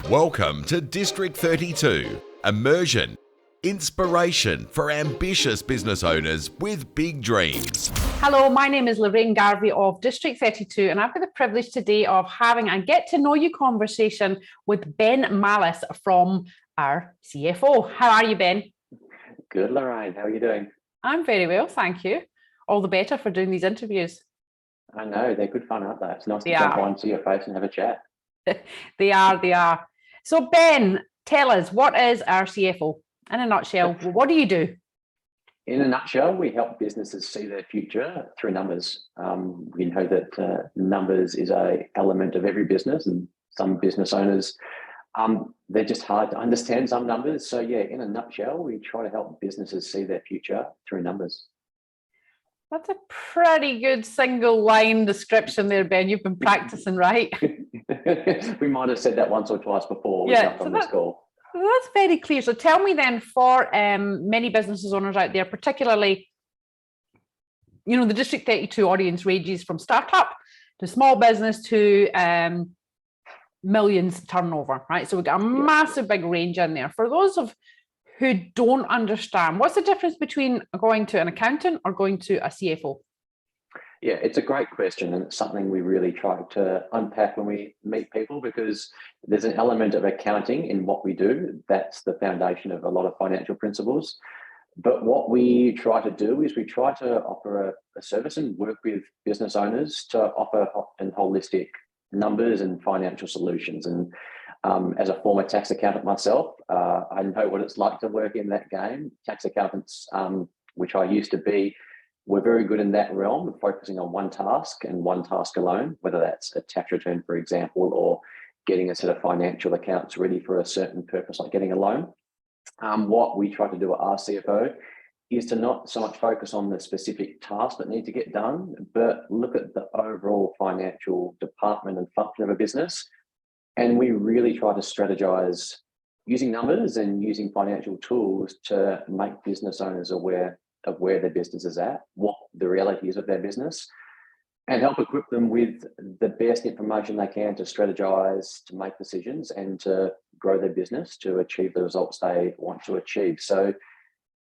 Welcome to District 32, immersion, inspiration for ambitious business owners with big dreams. Hello, my name is Lorraine Garvey of District 32, and I've got the privilege today of having a get to know you conversation with Ben Mallis from our CFO. How are you, Ben? Good, Lorraine. How are you doing? I'm very well, thank you. All the better for doing these interviews. I know, they're good fun, aren't they? It's nice to jump on, see your face and have a chat. They are. So Ben, tell us, what is our CFO? In a nutshell, what do you do? In a nutshell, we help businesses see their future through numbers. We know that numbers is an element of every business, and some business owners, they're just hard to understand some numbers. So yeah, in a nutshell, we try to help businesses see their future through numbers. That's a pretty good single line description there, Ben. You've been practicing, right? We might have said that once or twice before we jumped on this call. That's very clear. So tell me then, for many business owners out there, particularly, the District 32 audience ranges from startup to small business to millions turnover, right? So we've got a massive big range in there. For those who don't understand, what's the difference between going to an accountant or going to a CFO? Yeah, it's a great question, and it's something we really try to unpack when we meet people, because there's an element of accounting in what we do. That's the foundation of a lot of financial principles. But what we try to do is we try to offer a service and work with business owners to offer holistic numbers and financial solutions. And as a former tax accountant myself, I know what it's like to work in that game. Tax accountants, which I used to be, we're very good in that realm of focusing on one task and one task alone, whether that's a tax return, for example, or getting a set of financial accounts ready for a certain purpose, like getting a loan. What we try to do at our CFO is to not so much focus on the specific tasks that need to get done, but look at the overall financial department and function of a business. And we really try to strategize using numbers and using financial tools to make business owners aware of where their business is at, what the reality is of their business, and help equip them with the best information they can to strategize, to make decisions, and to grow their business to achieve the results they want to achieve. So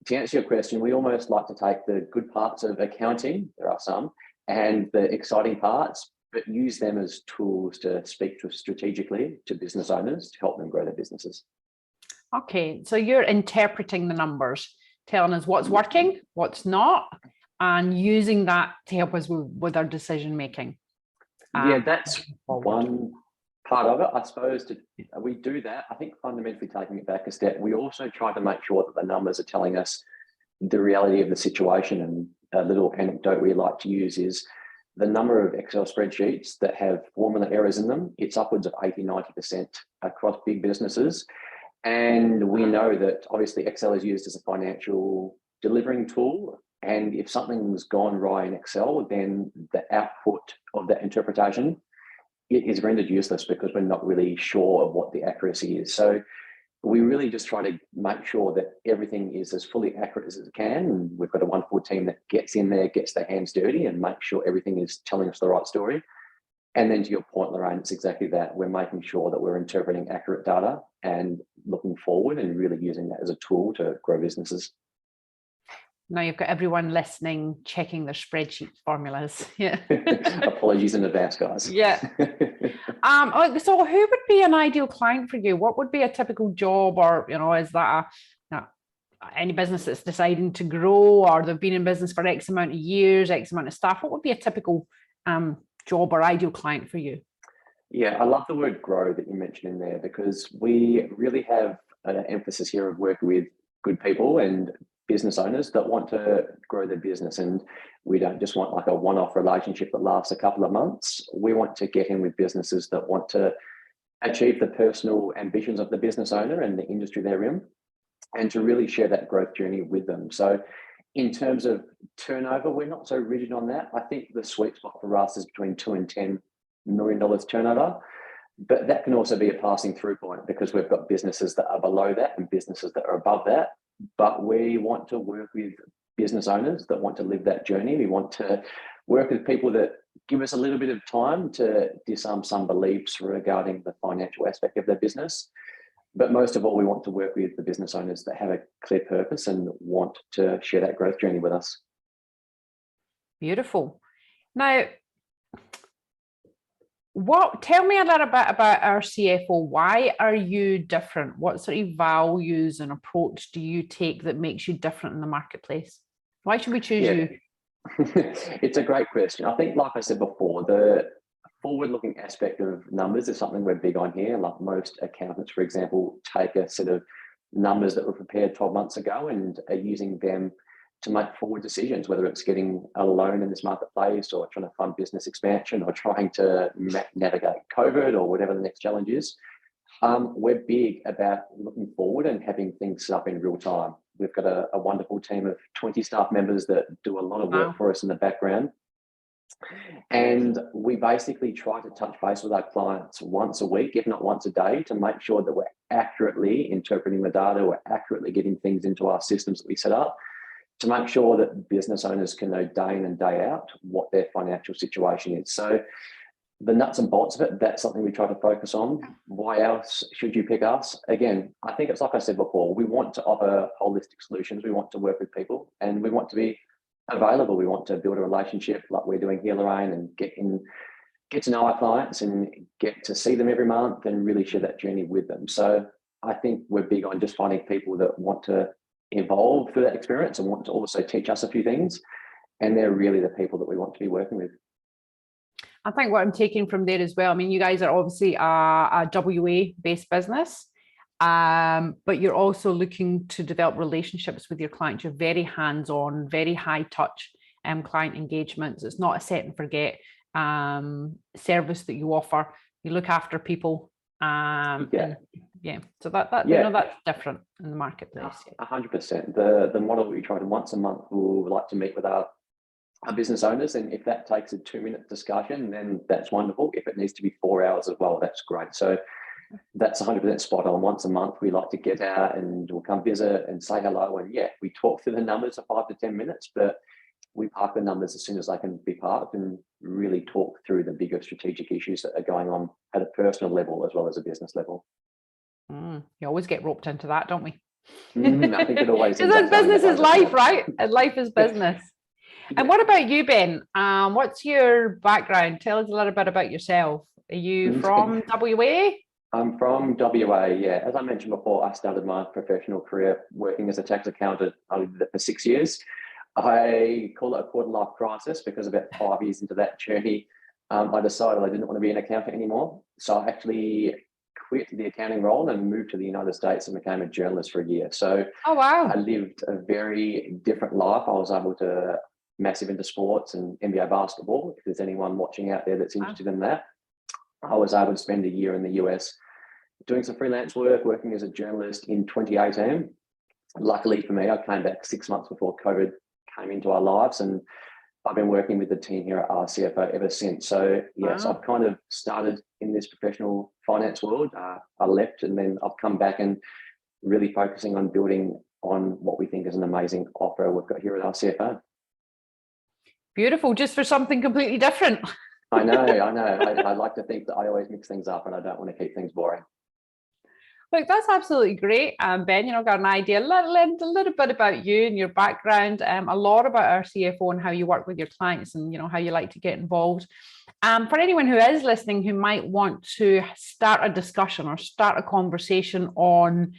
to answer your question, we almost like to take the good parts of accounting, there are some, and the exciting parts, but use them as tools to speak to strategically to business owners to help them grow their businesses. Okay, so you're interpreting the numbers, telling us what's working, what's not, and using that to help us with our decision making. Yeah, that's one part of it. I suppose we do that. I think fundamentally, taking it back a step, we also try to make sure that the numbers are telling us the reality of the situation. And a little anecdote we like to use is the number of Excel spreadsheets that have formula errors in them. It's upwards of 80-90% across big businesses. And we know that obviously Excel is used as a financial delivering tool. And if something's gone right in Excel, then the output of that interpretation, it is rendered useless because we're not really sure of what the accuracy is. So we really just try to make sure that everything is as fully accurate as it can. And we've got a wonderful team that gets in there, gets their hands dirty, and make sure everything is telling us the right story. And then to your point, Lorraine, it's exactly that. We're making sure that we're interpreting accurate data and looking forward and really using that as a tool to grow businesses. Now you've got everyone listening, checking their spreadsheet formulas. Yeah. Apologies in advance, guys. Yeah. So who would be an ideal client for you? What would be a typical job, or, is that any business that's deciding to grow, or they've been in business for X amount of years, X amount of staff? What would be a typical job or ideal client for you? Yeah, I love the word grow that you mentioned in there, because we really have an emphasis here of working with good people and business owners that want to grow their business. And we don't just want like a one-off relationship that lasts a couple of months. We want to get in with businesses that want to achieve the personal ambitions of the business owner and the industry they're in, and to really share that growth journey with them. So in terms of turnover, we're not so rigid on that. I think the sweet spot for us is between $2 and $10 million turnover, but that can also be a passing through point, because we've got businesses that are below that and businesses that are above that. But we want to work with business owners that want to live that journey. We want to work with people that give us a little bit of time to disarm some beliefs regarding the financial aspect of their business. But most of all, we want to work with the business owners that have a clear purpose and want to share that growth journey with us. Beautiful. Now, tell me a little bit about our CFO. Why are you different? What sort of values and approach do you take that makes you different in the marketplace? Why should we choose you? It's a great question. I think, like I said before, the forward-looking aspect of numbers is something we're big on here. Like most accountants, for example, take a set of numbers that were prepared 12 months ago and are using them to make forward decisions, whether it's getting a loan in this marketplace or trying to fund business expansion or trying to navigate COVID or whatever the next challenge is. We're big about looking forward and having things set up in real time. We've got a wonderful team of 20 staff members that do a lot of work for us in the background. And we basically try to touch base with our clients once a week, if not once a day, to make sure that we're accurately interpreting the data, we're accurately getting things into our systems that we set up, to make sure that business owners can know day in and day out what their financial situation is. So the nuts and bolts of it, that's something we try to focus on. Why else should you pick us? Again, I think it's like I said before, we want to offer holistic solutions. We want to work with people and we want to be available. We want to build a relationship like we're doing here, Lorraine, and get to know our clients and get to see them every month and really share that journey with them. So I think we're big on just finding people that want to evolve through that experience and want to also teach us a few things. And they're really the people that we want to be working with. I think what I'm taking from there as well, I mean, you guys are obviously a WA-based business, but you're also looking to develop relationships with your clients. You're very hands-on, very high-touch client engagements. It's not a set and forget service that you offer. You look after people. So that's different in the marketplace. 100%. The model we try to once a month, we'll like to meet with our business owners, and if that takes a 2-minute discussion, then that's wonderful. If it needs to be 4 hours as well, that's great. So that's 100% spot on. Once a month, we like to get out and we'll come visit and say hello. And we talk through the numbers for 5 to 10 minutes, but we park the numbers as soon as they can be parked and really talk through the bigger strategic issues that are going on at a personal level as well as a business level. You always get roped into that, don't we? I think it always is. Because business is life, right? And life is business. And what about you, Ben? What's your background? Tell us a little bit about yourself. Are you from WA? I'm from WA, yeah. As I mentioned before, I started my professional career working as a tax accountant. I did it for 6 years. I call it a quarter-life crisis because about 5 years into that journey, I decided I didn't want to be an accountant anymore. So I actually quit the accounting role and moved to the United States and became a journalist for a year. So I lived a very different life. I was able to massive into sports and NBA basketball. If there's anyone watching out there that's interested in that, I was able to spend a year in the US doing some freelance work, working as a journalist in 2018. Luckily for me, I came back 6 months before COVID came into our lives, and I've been working with the team here at our CFO ever since. So so I've kind of started in this professional finance world. I left and then I've come back and really focusing on building on what we think is an amazing offer we've got here at our CFO. Beautiful, just for something completely different. I know. I like to think that I always mix things up and I don't want to keep things boring. Look, that's absolutely great. Ben, got an idea, a little bit about you and your background, a lot about our CFO and how you work with your clients and, how you like to get involved. For anyone who is listening who might want to start a discussion or start a conversation on,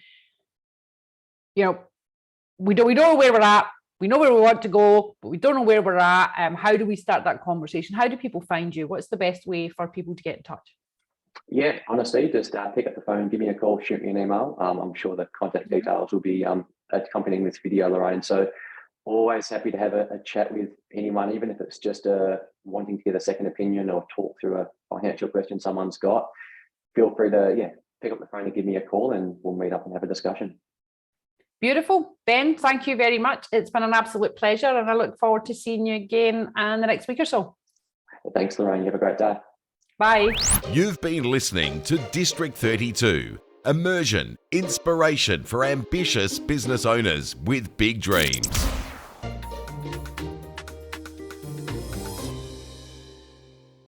we don't know where we're at. We know where we want to go, but we don't know where we're at. How do we start that conversation? How do people find you? What's the best way for people to get in touch? Yeah, honestly, just pick up the phone, give me a call, shoot me an email. I'm sure the contact details will be accompanying this video, Lorraine. So always happy to have a chat with anyone, even if it's just wanting to get a second opinion or talk through a financial question someone's got. Feel free to pick up the phone and give me a call and we'll meet up and have a discussion. Beautiful. Ben, thank you very much. It's been an absolute pleasure and I look forward to seeing you again in the next week or so. Thanks, Lorraine. You have a great day. Bye. You've been listening to District 32, immersion, inspiration for ambitious business owners with big dreams.